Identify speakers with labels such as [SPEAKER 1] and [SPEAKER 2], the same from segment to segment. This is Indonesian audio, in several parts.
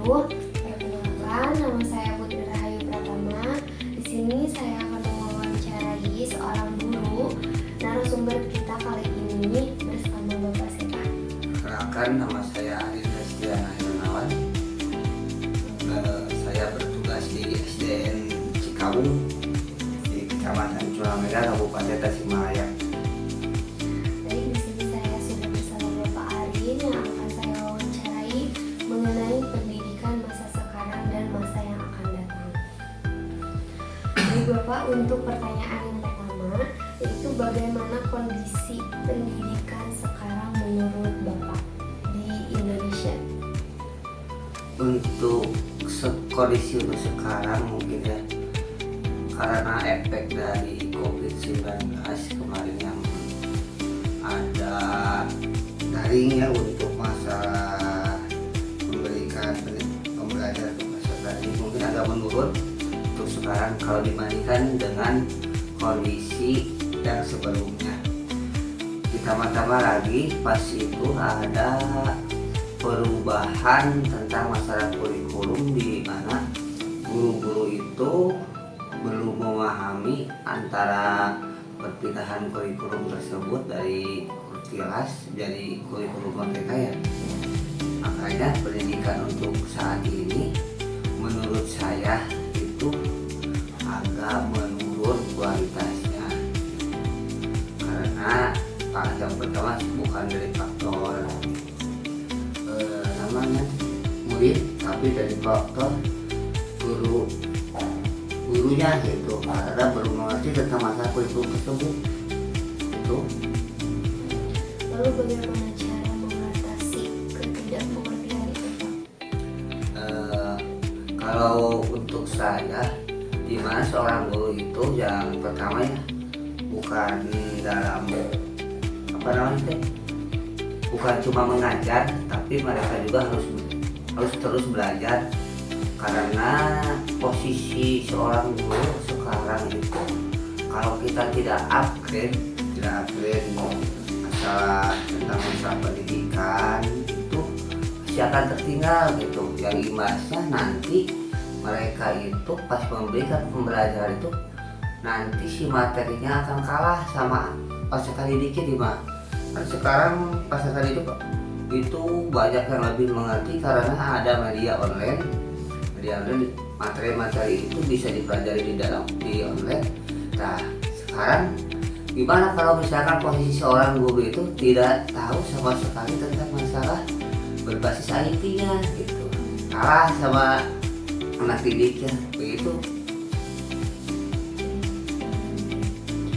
[SPEAKER 1] Perkenalkan, nama saya Putri Rahayu Pratama. Di sini saya akan mewawancarai seorang guru. Narasumber kita kali ini bersama Bapak siapa?
[SPEAKER 2] Perkenalkan, nama saya Arif Restiana Hernawan. Saya bertugas di SDN Cikawung di Kecamatan Curameda, Kabupaten Tasikmalaya.
[SPEAKER 1] Baik, di sini saya sudah bersama Bapak Arin yang akan saya wawancarai mengenai pendidikan masa sekarang dan masa yang akan datang. Baik Bapak, untuk pertanyaan yang pertama, yaitu bagaimana kondisi pendidikan sekarang menurut Bapak di Indonesia?
[SPEAKER 2] Untuk kondisi untuk sekarang mungkin ya, karena efek dari COVID-19 kemarin yang ada daring ya untuk masalah memberikan pembelajaran peserta ini mungkin agak menurun untuk sekarang kalau dibandingkan dengan kondisi yang sebelumnya. Ditambah-tambah lagi pas itu ada perubahan tentang masalah kurikulum di mana guru-guru itu belum memahami antara perpindahan kurikulum tersebut dari kelas jadi kurikulum merdeka ya. Makanya pendidikan untuk saat ini menurut saya itu agak menurun kualitasnya, karena yang pertama bukan dari faktor namanya murid, tapi dari faktor gurunya gitu, karena belum mengerti tentang masalah kurikulum tersebut itu.
[SPEAKER 1] Lalu bagaimana cara mengatasi ketidakpengertian itu Pak?
[SPEAKER 2] Kalau untuk saya, dimana seorang guru itu yang pertama ya bukan dalam apa namanya, bukan cuma mengajar, tapi mereka juga harus terus belajar, karena posisi seorang guru sekarang itu kalau kita tidak upgrade masalah tentang masalah pendidikan itu pasti akan tertinggal gitu. Yang imbasnya nanti mereka itu pas memberikan pembelajaran itu nanti si materinya akan kalah sama peserta didiknya di mana. Nah, sekarang peserta didik itu banyak yang lebih mengerti karena ada media online. Materi-materi itu bisa dipelajari di online. Nah, sekarang gimana kalau misalkan posisi seorang guru itu tidak tahu sama sekali tentang masalah berbasis IT-nya gitu, kalah sama anak didiknya begitu.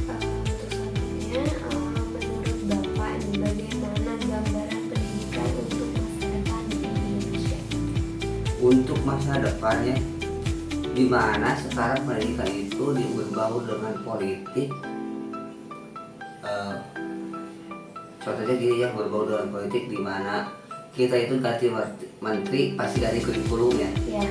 [SPEAKER 1] Untuk selanjutnya, menurut Bapak ini bagaimana gambaran pendidikan untuk masa depan di Indonesia?
[SPEAKER 2] Untuk masa depannya, di mana sekarang pendidikan itu berbaur dengan politik. Contohnya gini ya, berbaur dengan politik di mana kita itu ganti menteri pasti ganti kurikulumnya.
[SPEAKER 1] Ya.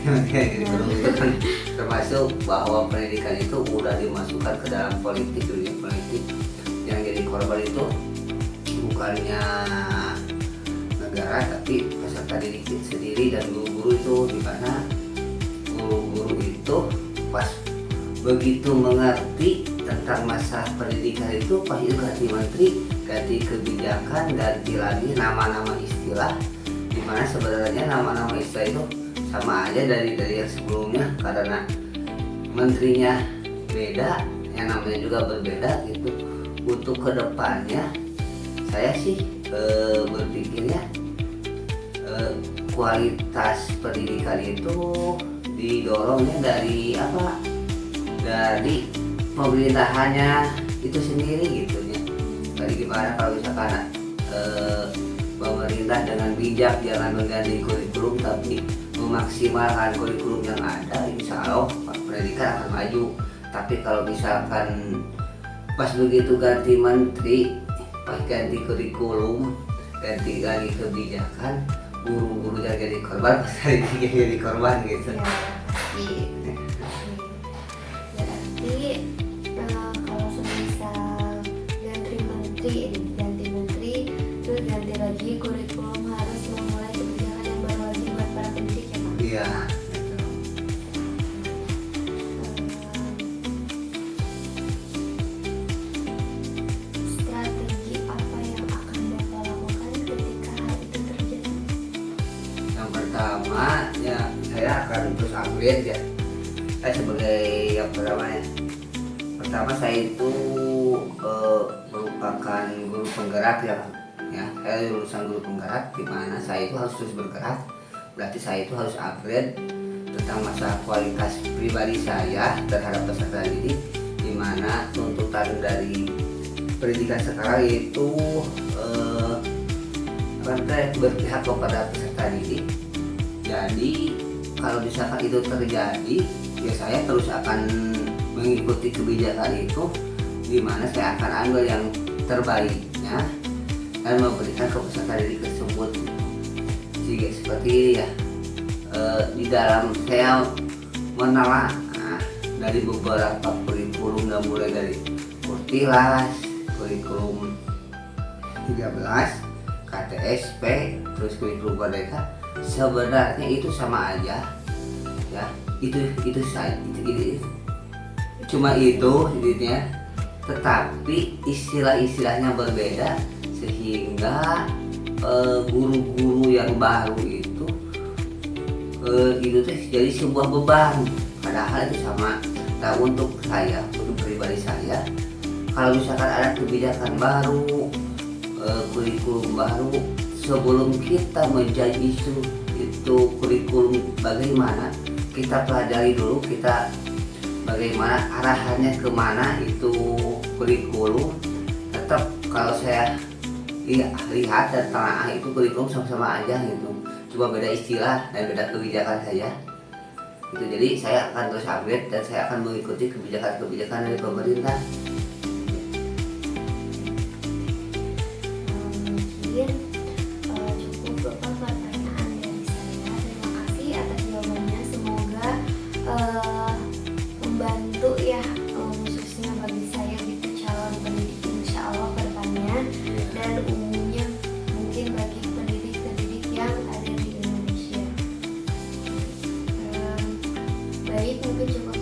[SPEAKER 2] Kurikulum itu kan termasuk bahwa pendidikan itu udah dimasukkan ke dalam politik, dunia politik. Yang jadi korban itu bukannya negara tapi peserta didik sendiri dan guru-guru itu, di mana guru-guru itu pas begitu mengerti tentang masalah pendidikan itu pas itu ganti menteri, ganti kebijakan, ganti lagi nama-nama istilah, di mana sebenarnya nama-nama istilah itu sama aja dari yang sebelumnya, karena menterinya beda, yang namanya juga berbeda gitu. Untuk kedepannya saya sih berpikirnya kualitas pendidikan itu didorongnya dari apa? Dari pemerintahannya itu sendiri gitu ya. Dari gimana kalau misalkan pemerintah dengan bijak jangan mengganti kurikulum tapi memaksimalkan kurikulum yang ada, insya Allah pendidikan akan maju. Tapi kalau misalkan pas begitu ganti menteri, pas ganti kurikulum, ganti kebijakan, guru-guru yang jadi korban, pasti jadi korban gitu.
[SPEAKER 1] Ya, berarti kalau semisal ganti menteri terus ganti lagi kurikulum, harus memulai kebijakan yang baru lagi buat para
[SPEAKER 2] Iya, gitu.
[SPEAKER 1] Strategi apa yang akan Bapak lakukan ketika hal itu terjadi?
[SPEAKER 2] Yang pertama ya saya akan terus upgrade ya. Saya sebagai apa namanya? Pertama saya itu merupakan guru penggerak ya, ya. Saya lulusan guru penggerak, di mana saya itu harus terus bergerak. Berarti saya itu harus upgrade tentang masalah kualitas pribadi saya terhadap peserta didik, di mana tuntutan dari pendidikan sekarang itu berpihak kepada peserta didik. Jadi kalau misalkan itu terjadi, ya saya terus akan mengikuti kebijakan itu, di mana saya akan ambil yang terbaiknya dan memberikan ke peserta didik tersebut. Jika seperti ini ya, di dalam saya menelaah dari beberapa kurikulum, dan mulai dari Kurtilas, kurikulum 13, KTSP, terus kurikulum Merdeka, sebenarnya itu sama aja ya, itu saja, itu cuma itu intinya, tetapi istilah-istilahnya berbeda, sehingga guru-guru yang baru itu jadi sebuah beban, padahal itu sama. Nah, untuk saya, untuk pribadi saya, kalau misalkan ada kebijakan baru, kurikulum baru, sebelum kita menjadi itu kurikulum bagaimana, kita pelajari dulu, kita bagaimana arahannya kemana itu kurikulum. Tetap kalau saya lihat dan telah itu kurikulum sama-sama aja gitu, cuma beda istilah dan beda kebijakan saja itu. Jadi saya akan terus update dan saya akan mengikuti kebijakan-kebijakan dari pemerintah.
[SPEAKER 1] Mungkin cukup Bapak pertanyaan dari saya. Terima kasih atas jawabannya. Semoga membantu ya, khususnya bagi saya gitu, calon pendidik insya Allah ke depannya, dan umumnya mungkin bagi pendidik-pendidik yang ada di Indonesia. Baik, mungkin cukup